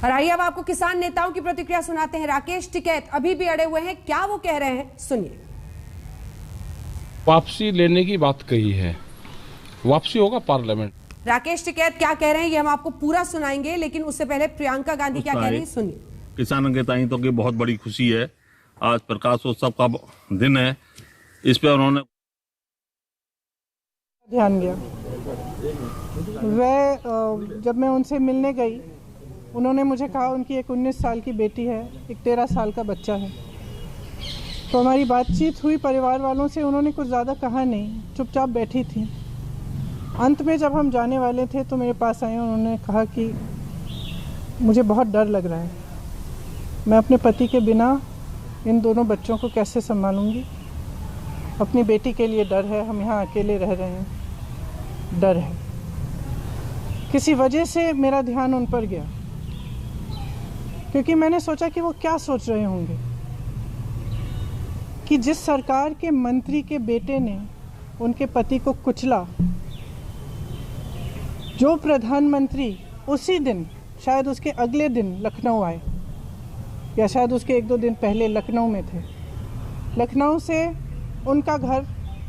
और आइए अब आपको किसान नेताओं की प्रतिक्रिया सुनाते हैं। राकेश टिकैत अभी भी अड़े हुए हैं, क्या वो कह रहे हैं सुनिए। वापसी लेने की बात कही है, वापसी होगा पार्लियामेंट। राकेश टिकैत क्या कह रहे हैं ये हम आपको पूरा सुनाएंगे, लेकिन उससे पहले प्रियंका गांधी क्या कह रही है सुनिए। किसानों के ताई तो की बहुत बड़ी खुशी है, आज प्रकाशोत्सव का दिन है, इस पे उन्होंने ध्यान गया। वह जब मैं उनसे मिलने गई, उन्होंने मुझे कहा उनकी एक 19 साल की बेटी है, एक 13 साल का बच्चा है। तो हमारी बातचीत हुई परिवार वालों से, उन्होंने कुछ ज़्यादा कहा नहीं, चुपचाप बैठी थी। अंत में जब हम जाने वाले थे तो मेरे पास आए, उन्होंने कहा कि मुझे बहुत डर लग रहा है, मैं अपने पति के बिना इन दोनों बच्चों को कैसे संभालूंगी। अपनी बेटी के लिए डर है, हम यहाँ अकेले रह रहे हैं, डर है। किसी वजह से मेरा ध्यान उन पर गया, क्योंकि मैंने सोचा कि वो क्या सोच रहे होंगे कि जिस सरकार के मंत्री के बेटे ने उनके पति को कुचला, जो प्रधानमंत्री उसी दिन, शायद उसके अगले दिन लखनऊ आए, या शायद उसके 1-2 दिन पहले लखनऊ में थे। लखनऊ से उनका घर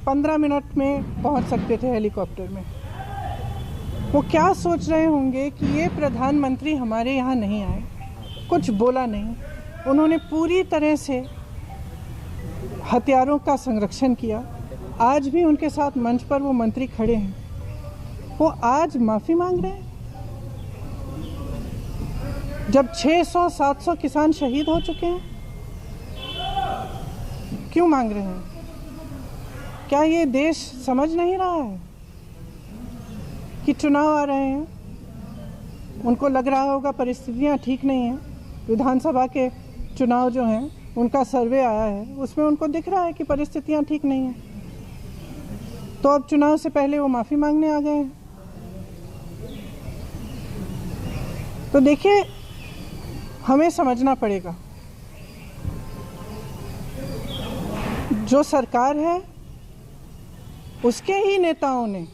15 मिनट में पहुंच सकते थे हेलीकॉप्टर में। वो क्या सोच रहे होंगे कि ये प्रधानमंत्री हमारे यहाँ नहीं आए, कुछ बोला नहीं, उन्होंने पूरी तरह से हथियारों का संरक्षण किया। आज भी उनके साथ मंच पर वो मंत्री खड़े हैं, वो आज माफ़ी मांग रहे हैं जब 600-700 किसान शहीद हो चुके हैं। क्यों मांग रहे हैं? क्या ये देश समझ नहीं रहा है कि चुनाव आ रहे हैं? उनको लग रहा होगा परिस्थितियां ठीक नहीं हैं। विधानसभा के चुनाव जो हैं उनका सर्वे आया है, उसमें उनको दिख रहा है कि परिस्थितियां ठीक नहीं हैं। तो अब चुनाव से पहले वो माफ़ी मांगने आ गए हैं। तो देखिए, हमें समझना पड़ेगा, जो सरकार है उसके ही नेताओं ने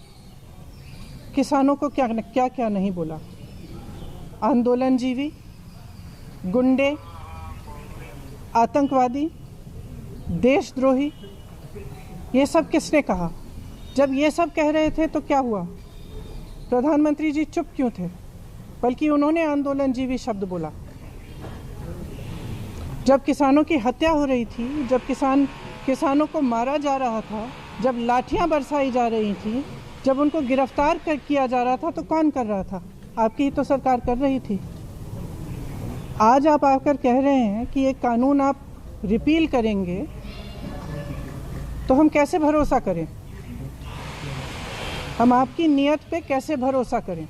किसानों को क्या क्या नहीं बोला। आंदोलनजीवी, गुंडे, आतंकवादी, देशद्रोही, ये सब किसने कहा? जब ये सब कह रहे थे तो क्या हुआ? प्रधानमंत्री जी चुप क्यों थे? बल्कि उन्होंने आंदोलनजीवी शब्द बोला। जब किसानों की हत्या हो रही थी, जब किसानों को मारा जा रहा था, जब लाठियां बरसाई जा रही थी, जब उनको गिरफ्तार किया जा रहा था, तो कौन कर रहा था? आपकी ही तो सरकार कर रही थी। आज आप आकर कह रहे हैं कि ये कानून आप रिपील करेंगे, तो हम कैसे भरोसा करें? हम आपकी नीयत पे कैसे भरोसा करें?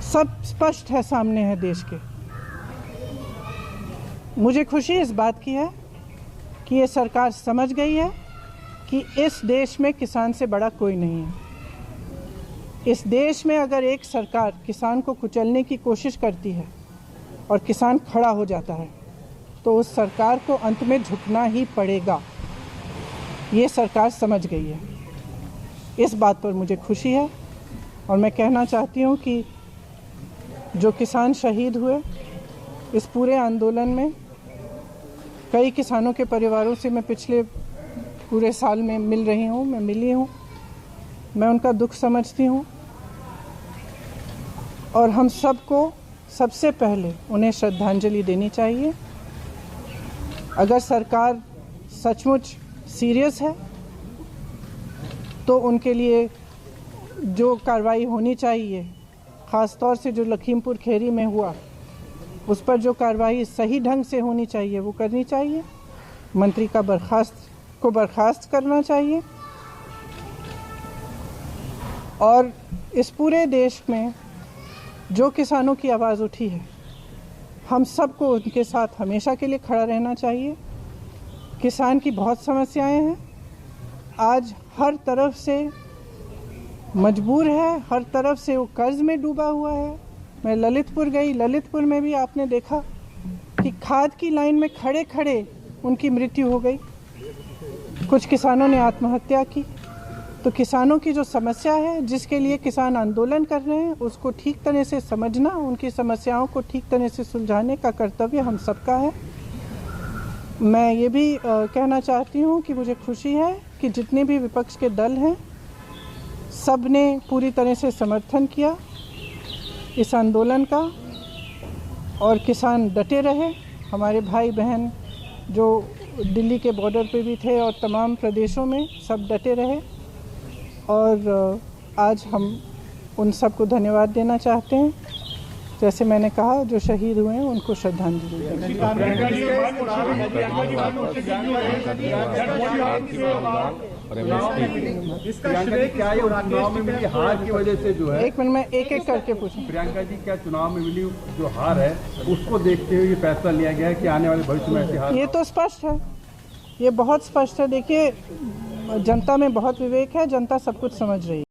सब स्पष्ट है, सामने है देश के। मुझे खुशी इस बात की है कि ये सरकार समझ गई है कि इस देश में किसान से बड़ा कोई नहीं है। इस देश में अगर एक सरकार किसान को कुचलने की कोशिश करती है और किसान खड़ा हो जाता है, तो उस सरकार को अंत में झुकना ही पड़ेगा। ये सरकार समझ गई है। इस बात पर मुझे खुशी है, और मैं कहना चाहती हूँ कि जो किसान शहीद हुए इस पूरे आंदोलन में, कई किसानों के परिवारों से मैं पिछले पूरे साल में मिल रही हूँ, मैं मिली हूँ, मैं उनका दुख समझती हूँ, और हम सबको सबसे पहले उन्हें श्रद्धांजलि देनी चाहिए। अगर सरकार सचमुच सीरियस है तो उनके लिए जो कार्रवाई होनी चाहिए, ख़ास तौर से जो लखीमपुर खीरी में हुआ, उस पर जो कार्रवाई सही ढंग से होनी चाहिए वो करनी चाहिए। मंत्री का बर्खास्त करना चाहिए, और इस पूरे देश में जो किसानों की आवाज़ उठी है, हम सबको उनके साथ हमेशा के लिए खड़ा रहना चाहिए। किसान की बहुत समस्याएं हैं, आज हर तरफ से मजबूर है, हर तरफ से वो कर्ज में डूबा हुआ है। मैं ललितपुर गई, ललितपुर में भी आपने देखा कि खाद की लाइन में खड़े खड़े उनकी मृत्यु हो गई। कुछ किसानों ने आत्महत्या की। तो किसानों की जो समस्या है, जिसके लिए किसान आंदोलन कर रहे हैं, उसको ठीक तरह से समझना, उनकी समस्याओं को ठीक तरह से सुलझाने का कर्तव्य हम सबका है। मैं ये भी कहना चाहती हूँ कि मुझे खुशी है कि जितने भी विपक्ष के दल हैं, सब ने पूरी तरह से समर्थन किया इस आंदोलन का और किसान डटे रहे। हमारे भाई बहन जो दिल्ली के बॉर्डर पे भी थे और तमाम प्रदेशों में सब डटे रहे और आज हम उन सबको धन्यवाद देना चाहते हैं। जैसे मैंने कहा, जो शहीद हुए हैं उनको श्रद्धांजलि देना। क्या ये चुनाव में मिली हार की वजह से जो है, एक मिनट में एक एक करके पूछूं। प्रियंका जी, क्या चुनाव में मिली जो हार है उसको देखते हुए ये फैसला लिया गया है कि आने वाले भविष्य में ऐसी हार? ये तो स्पष्ट है, ये बहुत स्पष्ट है। देखिए, जनता में बहुत विवेक है, जनता सब कुछ समझ रही है।